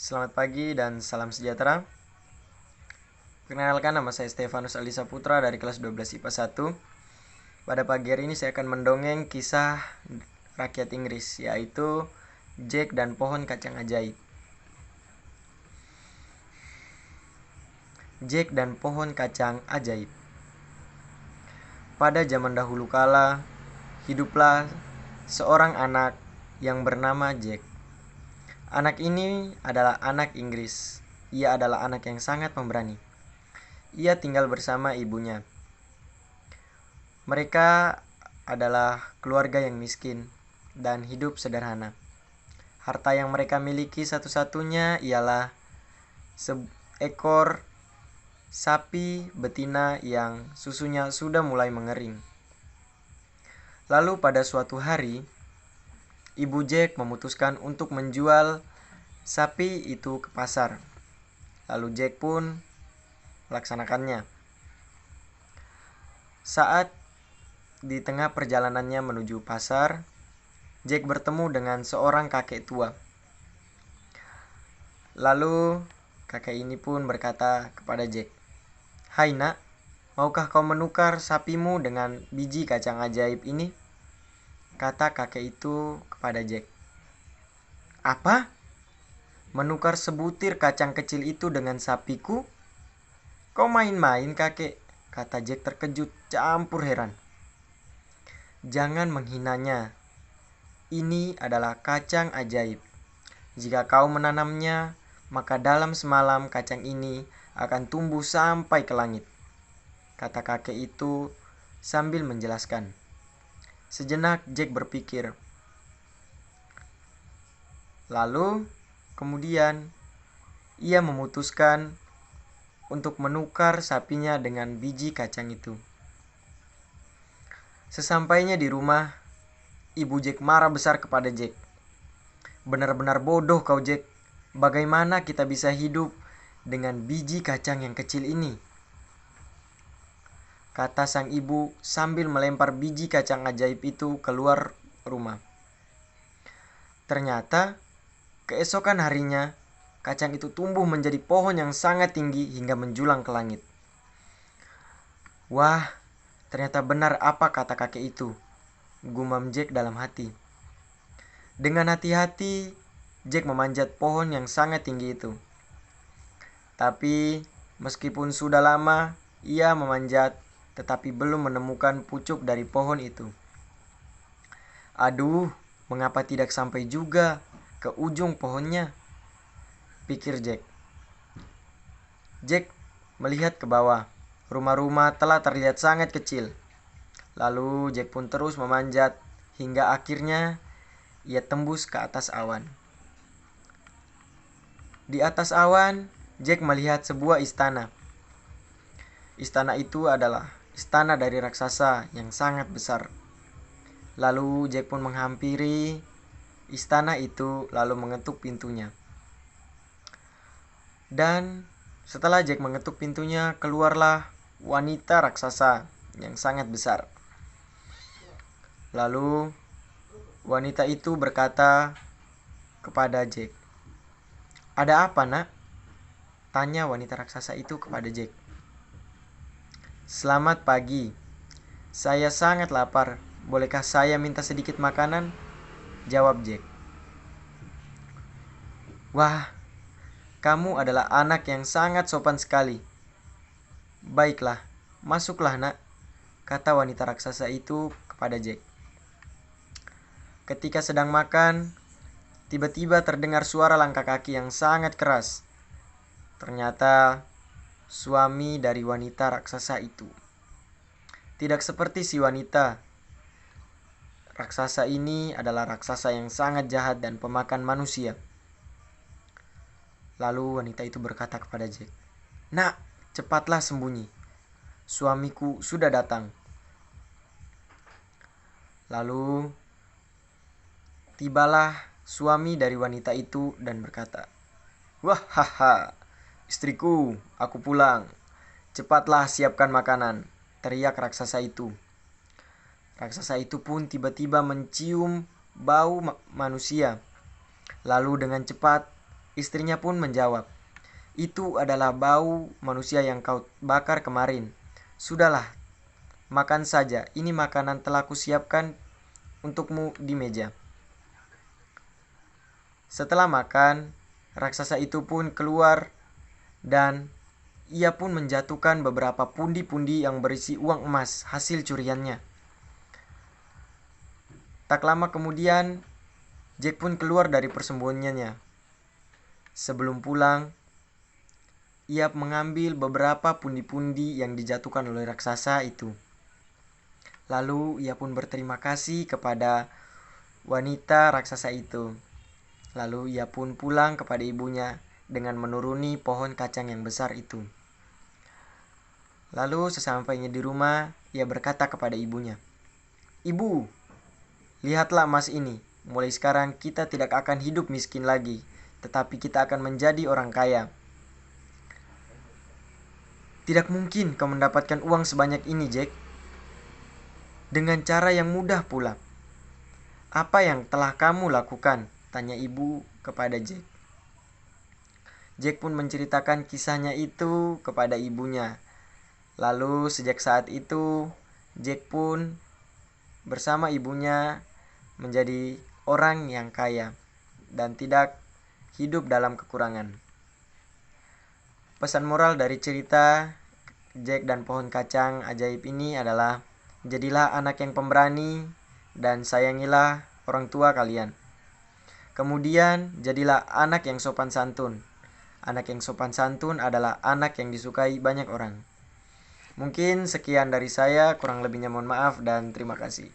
Selamat pagi dan salam sejahtera. Perkenalkan, nama saya Stefanus Alisa Putra dari kelas 12 IPA 1. Pada pagi hari ini saya akan mendongeng kisah rakyat Inggris, yaitu Jack dan pohon kacang ajaib. Jack dan pohon kacang ajaib. Pada zaman dahulu kala, hiduplah seorang anak yang bernama Jack. Anak ini adalah anak Inggris. Ia adalah anak yang sangat pemberani. Ia tinggal bersama ibunya. Mereka adalah keluarga yang miskin dan hidup sederhana. Harta yang mereka miliki satu-satunya ialah seekor sapi betina yang susunya sudah mulai mengering. Lalu pada suatu hari, Ibu Jack memutuskan untuk menjual sapi itu ke pasar. Lalu Jack pun melaksanakannya. Saat di tengah perjalanannya menuju pasar, Jack bertemu dengan seorang kakek tua. Lalu kakek ini pun berkata kepada Jack, "Hai nak, maukah kau menukar sapimu dengan biji kacang ajaib ini?" Kata kakek itu kepada Jack. "Apa? Menukar sebutir kacang kecil itu dengan sapiku? Kau main-main, kakek," kata Jack terkejut campur heran. "Jangan menghinanya. Ini adalah kacang ajaib. Jika kau menanamnya, maka dalam semalam kacang ini akan tumbuh sampai ke langit," kata kakek itu sambil menjelaskan. Sejenak Jack berpikir. Lalu kemudian ia memutuskan untuk menukar sapinya dengan biji kacang itu. Sesampainya di rumah, Ibu Jack marah besar kepada Jack. "Benar-benar bodoh kau, Jack. Bagaimana kita bisa hidup dengan biji kacang yang kecil ini?" kata sang ibu sambil melempar biji kacang ajaib itu keluar rumah. Ternyata, keesokan harinya, kacang itu tumbuh menjadi pohon yang sangat tinggi hingga menjulang ke langit. "Wah, ternyata benar apa kata kakek itu," gumam Jack dalam hati. Dengan hati-hati, Jack memanjat pohon yang sangat tinggi itu. Tapi, meskipun sudah lama ia memanjat, tetapi belum menemukan pucuk dari pohon itu. "Aduh, mengapa tidak sampai juga ke ujung pohonnya?" pikir Jack. Jack melihat ke bawah. Rumah-rumah telah terlihat sangat kecil. Lalu Jack pun terus memanjat hingga akhirnya ia tembus ke atas awan. Di atas awan, Jack melihat sebuah istana. Istana itu adalah istana dari raksasa yang sangat besar. Lalu Jack pun menghampiri istana itu lalu mengetuk pintunya. Dan setelah Jack mengetuk pintunya, keluarlah wanita raksasa yang sangat besar. Lalu wanita itu berkata kepada Jack, "Ada apa, nak?" tanya wanita raksasa itu kepada Jack. "Selamat pagi. Saya sangat lapar. Bolehkah saya minta sedikit makanan?" jawab Jack. "Wah, kamu adalah anak yang sangat sopan sekali. Baiklah, masuklah, nak," kata wanita raksasa itu kepada Jack. Ketika sedang makan, tiba-tiba terdengar suara langkah kaki yang sangat keras. Ternyata suami dari wanita raksasa itu. Tidak seperti si wanita. Raksasa ini adalah raksasa yang sangat jahat dan pemakan manusia. Lalu wanita itu berkata kepada Jack, "Nak, cepatlah sembunyi. Suamiku sudah datang." Lalu tibalah suami dari wanita itu dan berkata, "Wah, haha, istriku, aku pulang. Cepatlah siapkan makanan," teriak raksasa itu. Raksasa itu pun tiba-tiba mencium bau manusia. Lalu dengan cepat Istrinya pun menjawab, "Itu adalah bau manusia yang kau bakar kemarin. Sudahlah, makan saja. Ini makanan telah kusiapkan untukmu di meja." Setelah makan, raksasa itu pun keluar dan ia pun menjatuhkan beberapa pundi-pundi yang berisi uang emas hasil curiannya. Tak lama kemudian, Jack pun keluar dari persembunyiannya. Sebelum pulang, ia mengambil beberapa pundi-pundi yang dijatuhkan oleh raksasa itu. Lalu ia pun berterima kasih kepada wanita raksasa itu. Lalu ia pun pulang kepada ibunya dengan menuruni pohon kacang yang besar itu. Lalu sesampainya di rumah, ia berkata kepada ibunya, "Ibu, lihatlah emas ini. Mulai sekarang kita tidak akan hidup miskin lagi, tetapi kita akan menjadi orang kaya." "Tidak mungkin kau mendapatkan uang sebanyak ini, Jack. Dengan cara yang mudah pula. Apa yang telah kamu lakukan?" tanya ibu kepada Jack. Jack pun menceritakan kisahnya itu kepada ibunya. Lalu sejak saat itu, Jack pun bersama ibunya menjadi orang yang kaya dan tidak hidup dalam kekurangan. Pesan moral dari cerita Jack dan pohon kacang ajaib ini adalah, jadilah anak yang pemberani dan sayangilah orang tua kalian. Kemudian jadilah anak yang sopan santun. Anak yang sopan santun adalah anak yang disukai banyak orang. Mungkin sekian dari saya, kurang lebihnya mohon maaf dan terima kasih.